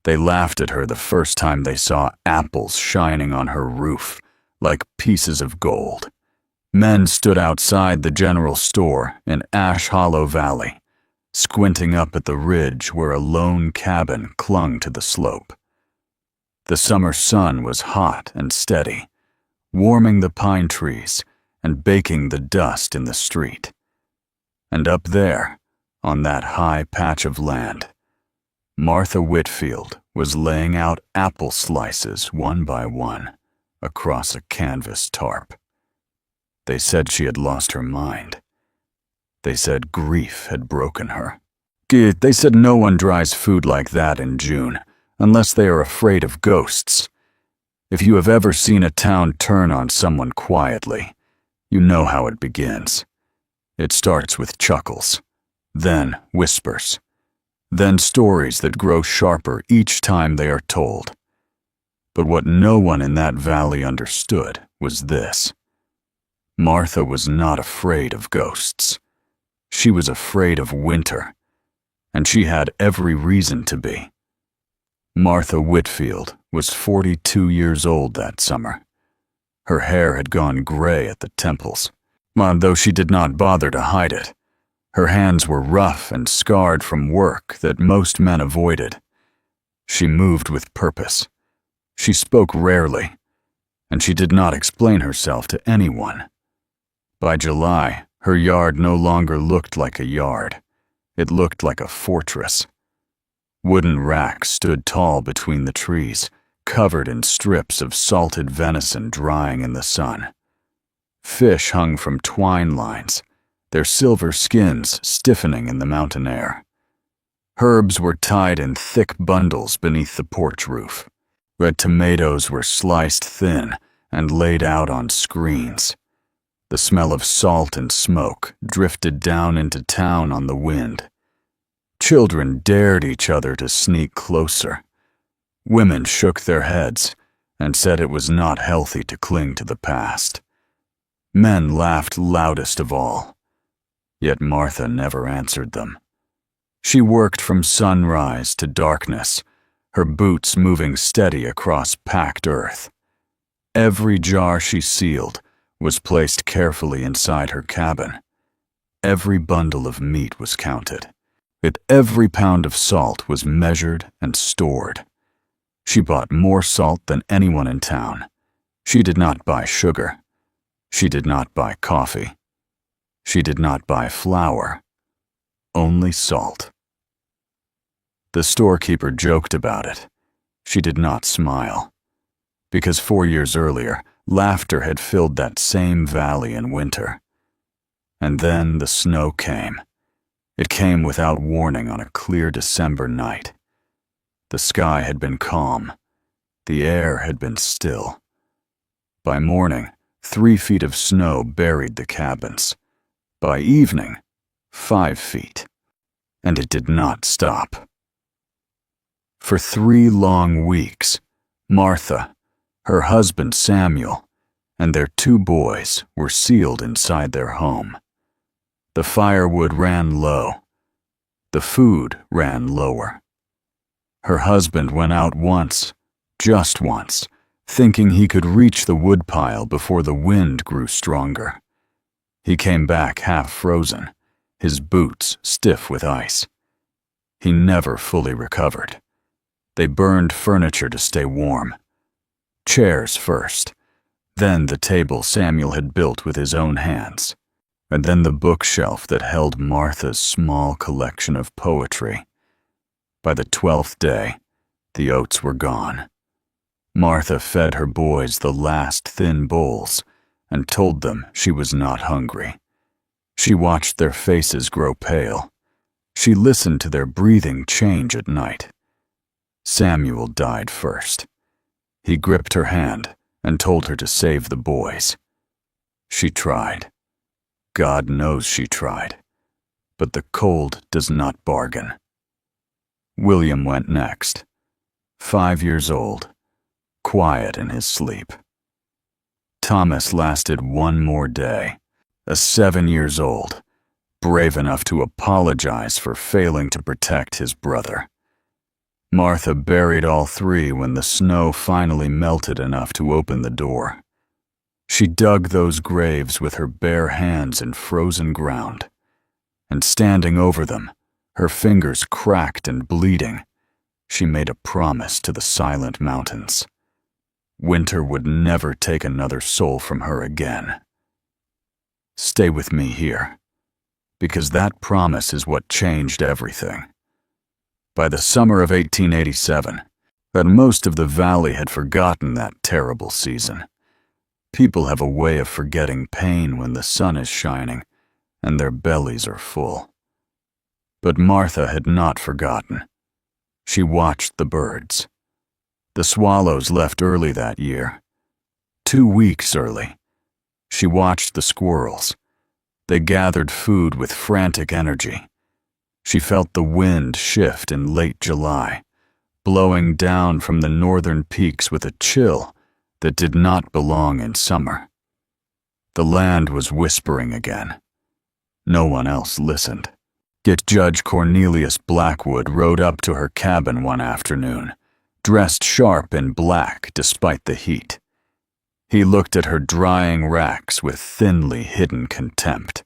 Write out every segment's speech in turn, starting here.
They laughed at her the first time they saw apples shining on her roof like pieces of gold. Men stood outside the general store in Ash Hollow Valley, squinting up at the ridge where a lone cabin clung to the slope. The summer sun was hot and steady, warming the pine trees and baking the dust in the street. And up there, on that high patch of land, Martha Whitfield was laying out apple slices one by one across a canvas tarp. They said she had lost her mind. They said grief had broken her. They said no one dries food like that in June, unless they are afraid of ghosts. If you have ever seen a town turn on someone quietly, you know how it begins. It starts with chuckles, then whispers, then stories that grow sharper each time they are told. But what no one in that valley understood was this. Martha was not afraid of ghosts. She was afraid of winter, and she had every reason to be. Martha Whitfield was 42 years old that summer. Her hair had gone gray at the temples, though she did not bother to hide it. Her hands were rough and scarred from work that most men avoided. She moved with purpose. She spoke rarely, and she did not explain herself to anyone. By July, her yard no longer looked like a yard. It looked like a fortress. Wooden racks stood tall between the trees, covered in strips of salted venison drying in the sun. Fish hung from twine lines, their silver skins stiffening in the mountain air. Herbs were tied in thick bundles beneath the porch roof. Red tomatoes were sliced thin and laid out on screens. The smell of salt and smoke drifted down into town on the wind. Children dared each other to sneak closer. Women shook their heads and said it was not healthy to cling to the past. Men laughed loudest of all. Yet Martha never answered them. She worked from sunrise to darkness, her boots moving steady across packed earth. Every jar she sealed was placed carefully inside her cabin. Every bundle of meat was counted. Every pound of salt was measured and stored. She bought more salt than anyone in town. She did not buy sugar. She did not buy coffee. She did not buy flour. Only salt. The storekeeper joked about it. She did not smile. Because 4 years earlier, laughter had filled that same valley in winter. And then the snow came. It came without warning on a clear December night. The sky had been calm. The air had been still. By morning, 3 feet of snow buried the cabins. By evening, 5 feet. And it did not stop. For 3 long weeks, Martha, her husband Samuel, and their 2 boys were sealed inside their home. The firewood ran low. The food ran lower. Her husband went out once, just once, thinking he could reach the woodpile before the wind grew stronger. He came back half frozen, his boots stiff with ice. He never fully recovered. They burned furniture to stay warm. Chairs first, then the table Samuel had built with his own hands, and then the bookshelf that held Martha's small collection of poetry. By the 12th day, the oats were gone. Martha fed her boys the last thin bowls and told them she was not hungry. She watched their faces grow pale. She listened to their breathing change at night. Samuel died first. He gripped her hand and told her to save the boys. She tried. God knows she tried. But the cold does not bargain. William went next. 5 years old, quiet in his sleep. Thomas lasted 1 more day, a 7 years old, brave enough to apologize for failing to protect his brother. Martha buried all three when the snow finally melted enough to open the door. She dug those graves with her bare hands in frozen ground, and standing over them, her fingers cracked and bleeding, she made a promise to the silent mountains. Winter would never take another soul from her again. Stay with me here, because that promise is what changed everything. By the summer of 1887, that most of the valley had forgotten that terrible season. People have a way of forgetting pain when the sun is shining and their bellies are full. But Martha had not forgotten. She watched the birds. The swallows left early that year, 2 weeks early. She watched the squirrels. They gathered food with frantic energy. She felt the wind shift in late July, blowing down from the northern peaks with a chill that did not belong in summer. The land was whispering again. No one else listened. Yet Judge Cornelius Blackwood rode up to her cabin one afternoon, dressed sharp in black despite the heat. He looked at her drying racks with thinly hidden contempt.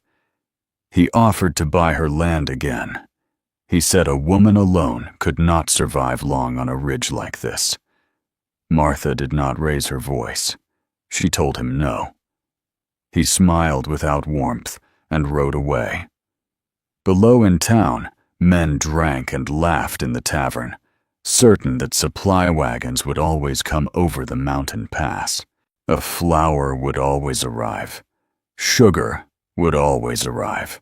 He offered to buy her land again. He said a woman alone could not survive long on a ridge like this. Martha did not raise her voice. She told him no. He smiled without warmth and rode away. Below in town, men drank and laughed in the tavern, certain that supply wagons would always come over the mountain pass. A flower would always arrive. Sugar would always arrive.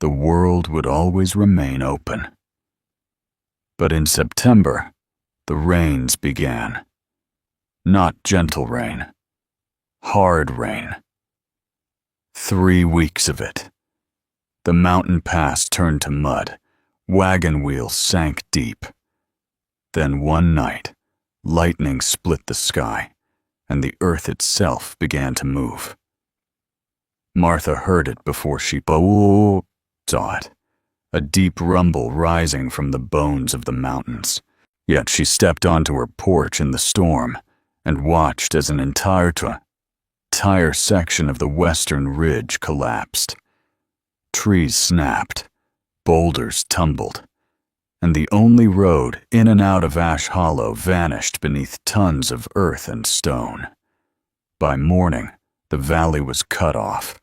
The world would always remain open. But in September, the rains began. Not gentle rain. Hard rain. 3 weeks of it. The mountain pass turned to mud. Wagon wheels sank deep. Then one night, lightning split the sky, and the earth itself began to move. Martha heard it before she saw it, a deep rumble rising from the bones of the mountains. Yet she stepped onto her porch in the storm and watched as an entire section of the western ridge collapsed. Trees snapped, boulders tumbled, and the only road in and out of Ash Hollow vanished beneath tons of earth and stone. By morning, the valley was cut off,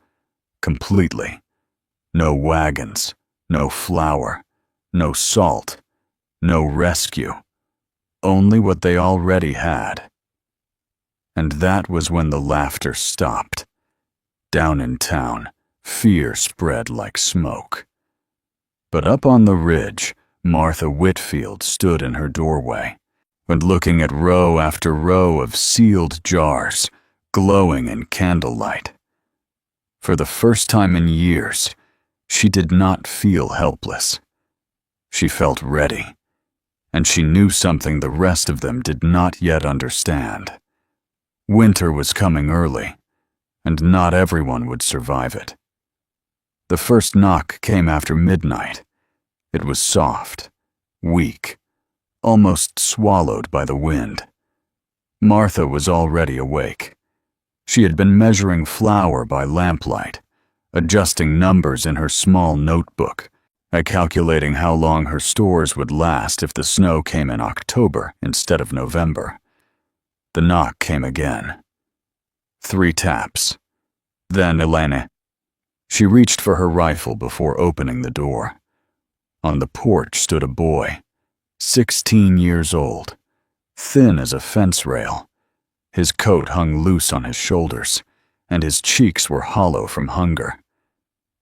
completely. No wagons, no flour, no salt, no rescue, only what they already had. And that was when the laughter stopped. Down in town, fear spread like smoke. But up on the ridge, Martha Whitfield stood in her doorway, and looking at row after row of sealed jars, glowing in candlelight. For the first time in years, she did not feel helpless. She felt ready, and she knew something the rest of them did not yet understand. Winter was coming early, and not everyone would survive it. The first knock came after midnight. It was soft, weak, almost swallowed by the wind. Martha was already awake. She had been measuring flour by lamplight, adjusting numbers in her small notebook, and calculating how long her stores would last if the snow came in October instead of November. The knock came again. 3 taps. Then Elena. She reached for her rifle before opening the door. On the porch stood a boy, 16 years old, thin as a fence rail. His coat hung loose on his shoulders, and his cheeks were hollow from hunger.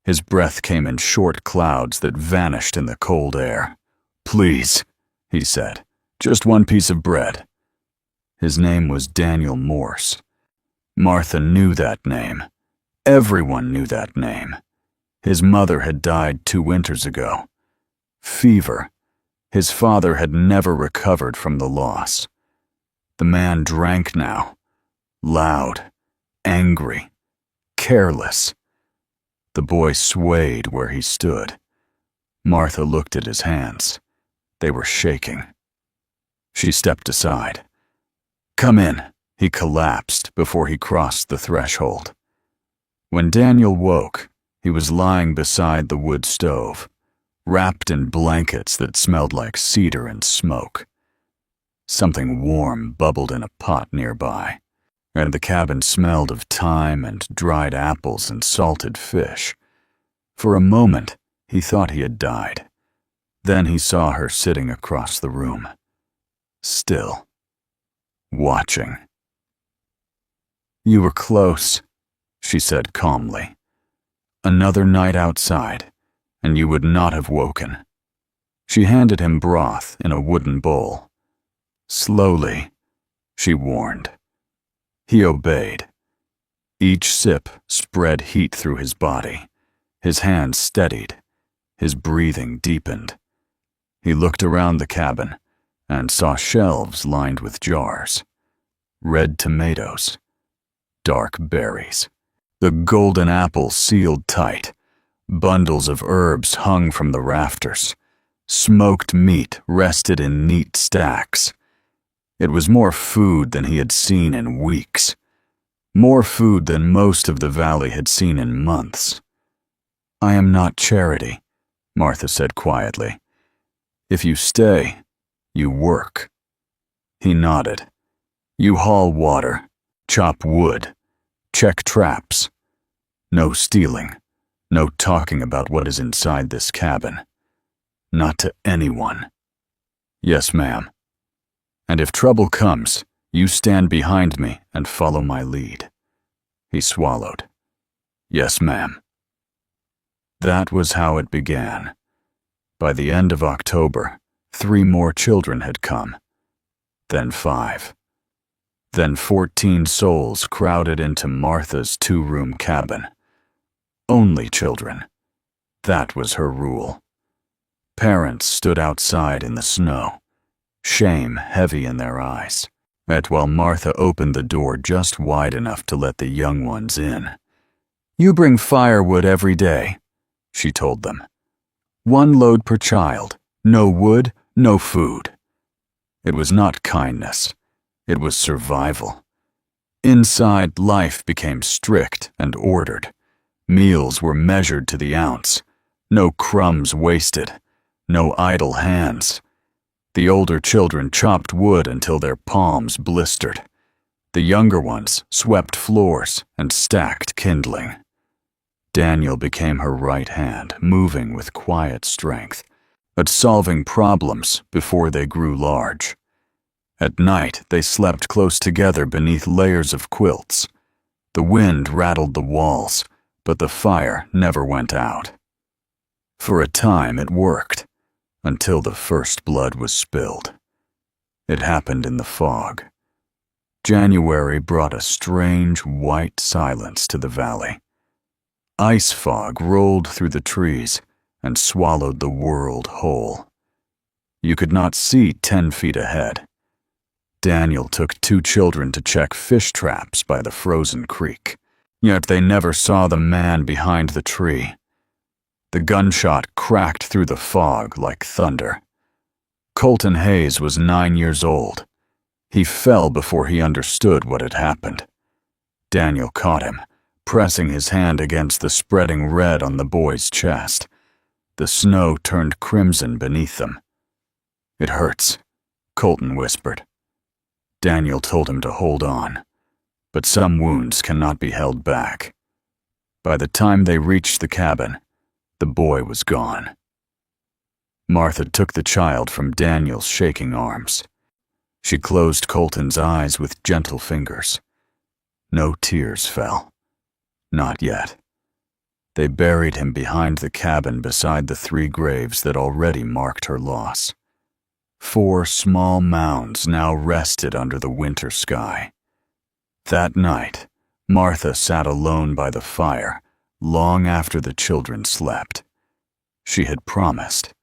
His breath came in short clouds that vanished in the cold air. "Please," he said, "just one piece of bread." His name was Daniel Morse. Martha knew that name. Everyone knew that name. His mother had died 2 winters ago. Fever. His father had never recovered from the loss. The man drank now, loud, angry, careless. The boy swayed where he stood. Martha looked at his hands. They were shaking. She stepped aside. "Come in." He collapsed before he crossed the threshold. When Daniel woke, he was lying beside the wood stove, wrapped in blankets that smelled like cedar and smoke. Something warm bubbled in a pot nearby, and the cabin smelled of thyme and dried apples and salted fish. For a moment, he thought he had died. Then he saw her sitting across the room, still, watching. "You were close," she said calmly. "Another night outside, and you would not have woken." She handed him broth in a wooden bowl. "Slowly," she warned. He obeyed. Each sip spread heat through his body. His hands steadied. His breathing deepened. He looked around the cabin and saw shelves lined with jars. Red tomatoes. Dark berries. The golden apples sealed tight. Bundles of herbs hung from the rafters. Smoked meat rested in neat stacks. It was more food than he had seen in weeks. More food than most of the valley had seen in months. "I am not charity," Martha said quietly. "If you stay, you work." He nodded. "You haul water, chop wood, check traps. No stealing, no talking about what is inside this cabin. Not to anyone." "Yes, ma'am. And if trouble comes, you stand behind me and follow my lead." He swallowed. "Yes, ma'am." That was how it began. By the end of October, 3 more children had come. Then 5. Then 14 souls crowded into Martha's 2-room cabin. Only children. That was her rule. Parents stood outside in the snow, shame heavy in their eyes, yet while Martha opened the door just wide enough to let the young ones in. "You bring firewood every day," she told them. "1 load per child. No wood, no food." It was not kindness. It was survival. Inside, life became strict and ordered. Meals were measured to the ounce. No crumbs wasted. No idle hands. The older children chopped wood until their palms blistered. The younger ones swept floors and stacked kindling. Daniel became her right hand, moving with quiet strength, but solving problems before they grew large. At night, they slept close together beneath layers of quilts. The wind rattled the walls, but the fire never went out. For a time it worked, until the first blood was spilled. It happened in the fog. January brought a strange white silence to the valley. Ice fog rolled through the trees and swallowed the world whole. You could not see 10 feet ahead. Daniel took 2 children to check fish traps by the frozen creek, yet they never saw the man behind the tree. The gunshot cracked through the fog like thunder. Colton Hayes was 9 years old. He fell before he understood what had happened. Daniel caught him, pressing his hand against the spreading red on the boy's chest. The snow turned crimson beneath them. "It hurts," Colton whispered. Daniel told him to hold on, but some wounds cannot be held back. By the time they reached the cabin, the boy was gone. Martha took the child from Daniel's shaking arms. She closed Colton's eyes with gentle fingers. No tears fell. Not yet. They buried him behind the cabin beside the 3 graves that already marked her loss. 4 small mounds now rested under the winter sky. That night, Martha sat alone by the fire, long after the children slept. She had promised.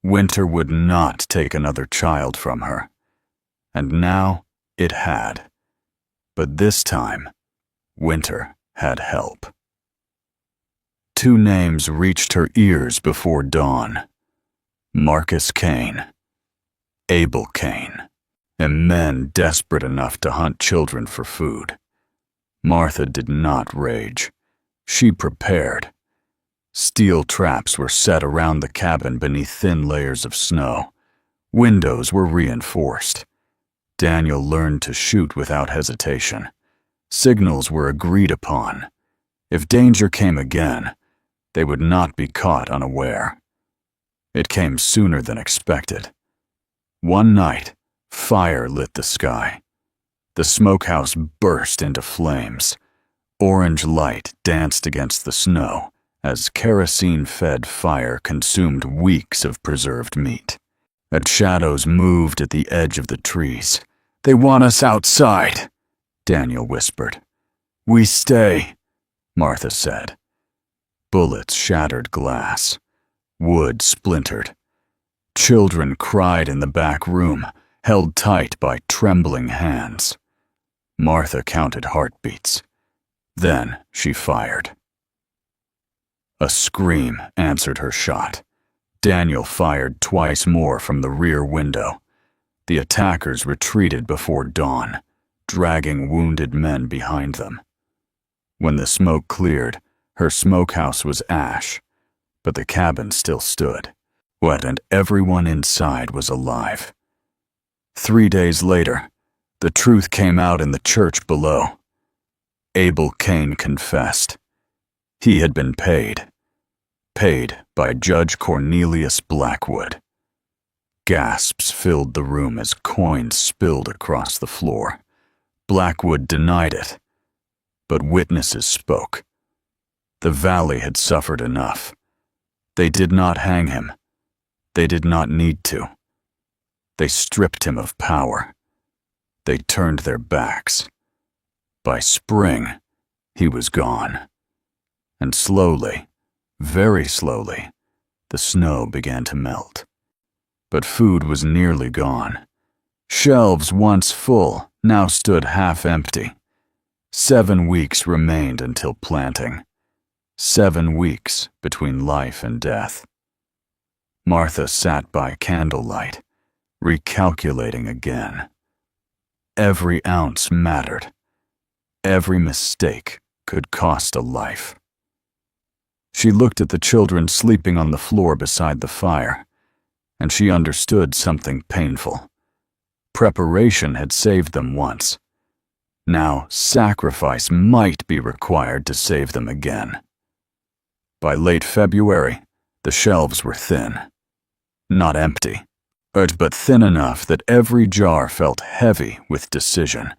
Winter would not take another child from her. And now it had. But this time, winter had help. 2 names reached her ears before dawn. Marcus Kane Abel Cain, and men desperate enough to hunt children for food. Martha did not rage. She prepared. Steel traps were set around the cabin beneath thin layers of snow. Windows were reinforced. Daniel learned to shoot without hesitation. Signals were agreed upon. If danger came again, they would not be caught unaware. It came sooner than expected. One night, fire lit the sky. The smokehouse burst into flames. Orange light danced against the snow as kerosene-fed fire consumed weeks of preserved meat. And shadows moved at the edge of the trees. "They want us outside," Daniel whispered. "We stay," Martha said. Bullets shattered glass. Wood splintered. Children cried in the back room, held tight by trembling hands. Martha counted heartbeats. Then she fired. A scream answered her shot. Daniel fired twice more from the rear window. The attackers retreated before dawn, dragging wounded men behind them. When the smoke cleared, her smokehouse was ash, but the cabin still stood, wet, and everyone inside was alive. 3 days later, the truth came out in the church below. Abel Cain confessed. He had been paid by Judge Cornelius Blackwood. Gasps filled the room as coins spilled across the floor. Blackwood denied it, but witnesses spoke. The valley had suffered enough. They did not hang him. They did not need to. They stripped him of power. They turned their backs. By spring, he was gone. And slowly, very slowly, the snow began to melt. But food was nearly gone. Shelves once full now stood half empty. 7 weeks remained until planting. 7 weeks between life and death. Martha sat by candlelight, recalculating again. Every ounce mattered. Every mistake could cost a life. She looked at the children sleeping on the floor beside the fire, and she understood something painful. Preparation had saved them once. Now sacrifice might be required to save them again. By late February, the shelves were thin. Not empty, but thin enough that every jar felt heavy with decision.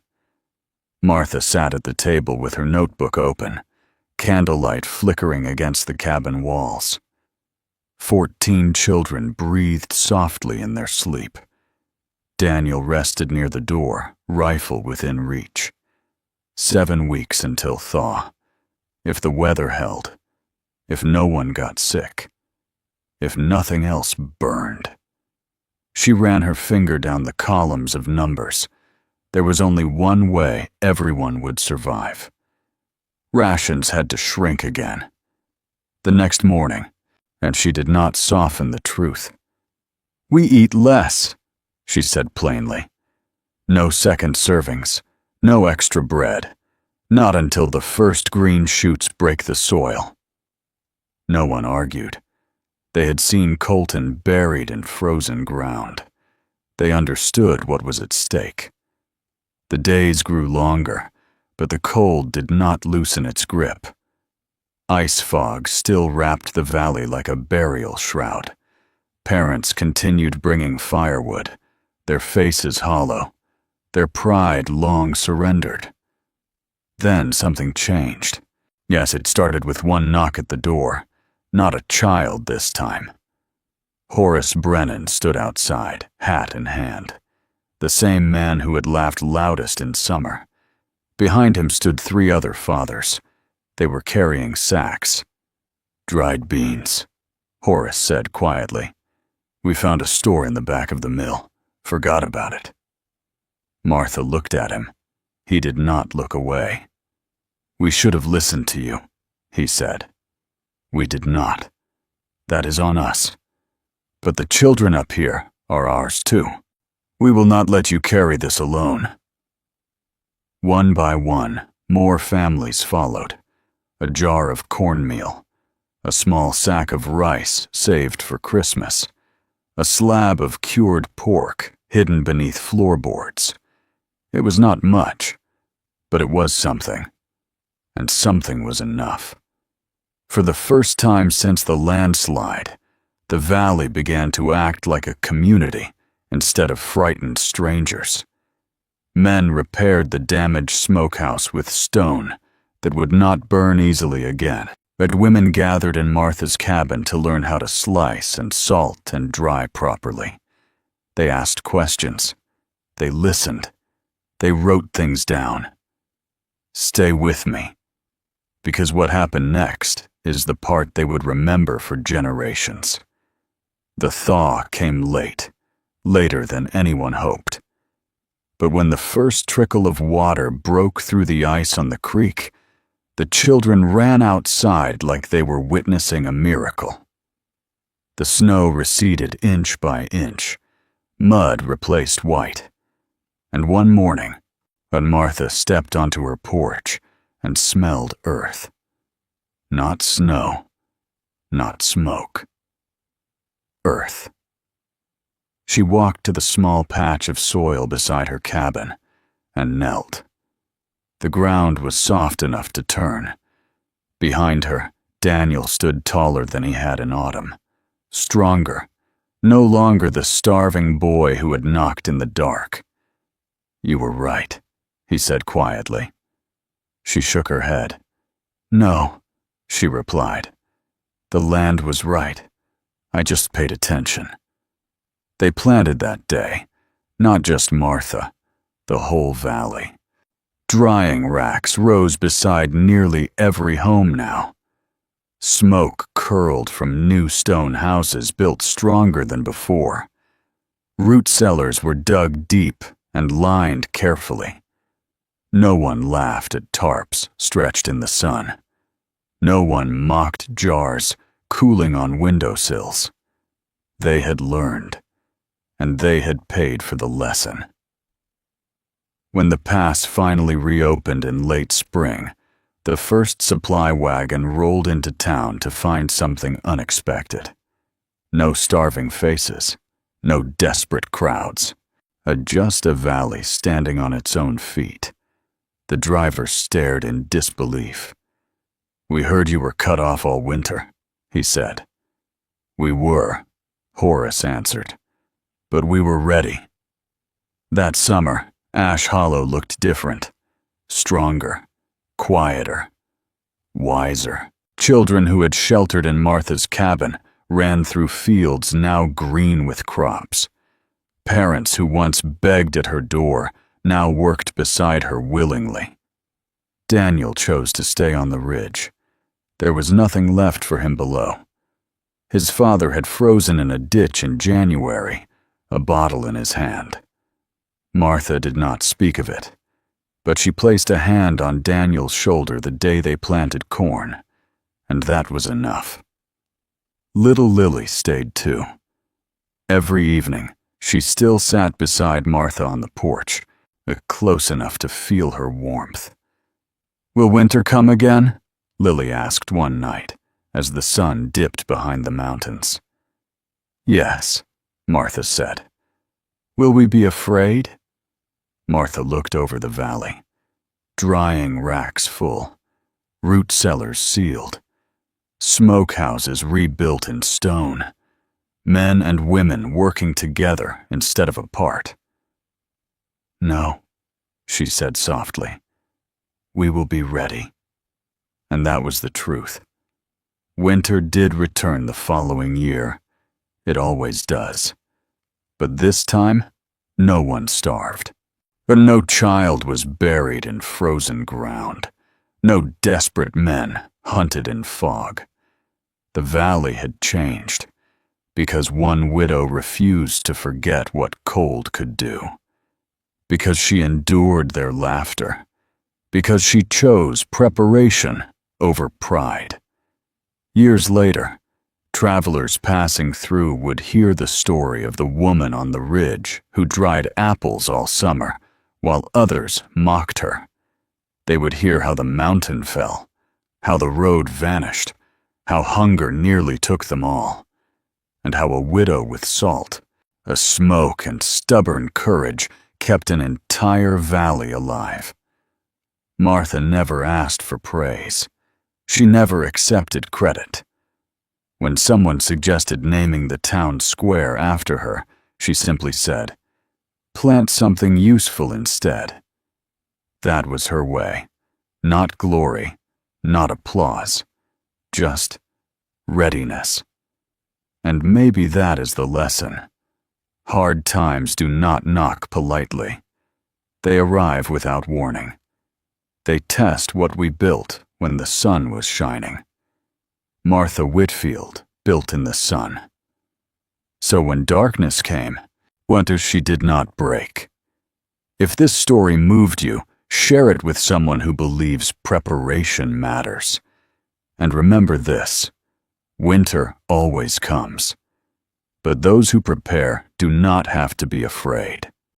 Martha sat at the table with her notebook open, candlelight flickering against the cabin walls. 14 children breathed softly in their sleep. Daniel rested near the door, rifle within reach. 7 weeks until thaw. If the weather held, if no one got sick, if nothing else burned. She ran her finger down the columns of numbers. There was only one way everyone would survive. Rations had to shrink again. The next morning, and she did not soften the truth. "We eat less," she said plainly. "No second servings, no extra bread, not until the first green shoots break the soil." No one argued. They had seen Colton buried in frozen ground. They understood what was at stake. The days grew longer, but the cold did not loosen its grip. Ice fog still wrapped the valley like a burial shroud. Parents continued bringing firewood, their faces hollow, their pride long surrendered. Then something changed. Yes, it started with one knock at the door, not a child this time. Horace Brennan stood outside, hat in hand, the same man who had laughed loudest in summer. Behind him stood 3 other fathers. They were carrying sacks. "Dried beans," Horace said quietly. "We found a store in the back of the mill. Forgot about it." Martha looked at him. He did not look away. "We should have listened to you," he said. "We did not. That is on us. But the children up here are ours too." We will not let you carry this alone." One by one, more families followed. A jar of cornmeal, a small sack of rice saved for Christmas, a slab of cured pork hidden beneath floorboards. It was not much, but it was something, and something was enough. For the first time since the landslide, the valley began to act like a community instead of frightened strangers. Men repaired the damaged smokehouse with stone that would not burn easily again, but women gathered in Martha's cabin to learn how to slice and salt and dry properly. They asked questions. They listened. They wrote things down. Stay with me, because what happened next is the part they would remember for generations. The thaw came late, later than anyone hoped. But when the first trickle of water broke through the ice on the creek, the children ran outside like they were witnessing a miracle. The snow receded inch by inch. Mud replaced white. And one morning, Martha stepped onto her porch and smelled earth. Not snow, not smoke. Earth. She walked to the small patch of soil beside her cabin and knelt. The ground was soft enough to turn. Behind her, Daniel stood taller than he had in autumn, stronger, no longer the starving boy who had knocked in the dark. "You were right," he said quietly. She shook her head. "No," she replied. "The land was right. I just paid attention." They planted that day, not just Martha, the whole valley. Drying racks rose beside nearly every home now. Smoke curled from new stone houses built stronger than before. Root cellars were dug deep and lined carefully. No one laughed at tarps stretched in the sun. No one mocked jars cooling on windowsills. They had learned, and they had paid for the lesson. When the pass finally reopened in late spring, the first supply wagon rolled into town to find something unexpected. No starving faces, no desperate crowds, just a valley standing on its own feet. The driver stared in disbelief. "We heard you were cut off all winter," he said. "We were," Horace answered, "but we were ready." That summer, Ash Hollow looked different, stronger, quieter, wiser. Children who had sheltered in Martha's cabin ran through fields now green with crops. Parents who once begged at her door now worked beside her willingly. Daniel chose to stay on the ridge. There was nothing left for him below. His father had frozen in a ditch in January, a bottle in his hand. Martha did not speak of it, but she placed a hand on Daniel's shoulder the day they planted corn, and that was enough. Little Lily stayed too. Every evening, she still sat beside Martha on the porch, close enough to feel her warmth. "Will winter come again?" Lily asked one night, as the sun dipped behind the mountains. "Yes," Martha said. "Will we be afraid?" Martha looked over the valley. Drying racks full, root cellars sealed, smokehouses rebuilt in stone, men and women working together instead of apart. "No," she said softly. "We will be ready." And that was the truth. Winter did return the following year. It always does. But this time, no one starved. But no child was buried in frozen ground. No desperate men hunted in fog. The valley had changed, because one widow refused to forget what cold could do. Because she endured their laughter. Because she chose preparation over pride. Years later, Travelers passing through would hear the story of the woman on the ridge who dried apples all summer, while others mocked her. They would hear how the mountain fell, how the road vanished, how hunger nearly took them all, and how a widow with salt, a smoke and stubborn courage kept an entire valley alive. Martha never asked for praise. She never accepted credit. When someone suggested naming the town square after her, she simply said, "Plant something useful instead." That was her way. Not glory, not applause, just readiness. And maybe that is the lesson. Hard times do not knock politely. They arrive without warning. They test what we built when the sun was shining. Martha Whitfield built in the sun. So when darkness came, what if she did not break? If this story moved you, share it with someone who believes preparation matters. And remember this: winter always comes. But those who prepare do not have to be afraid.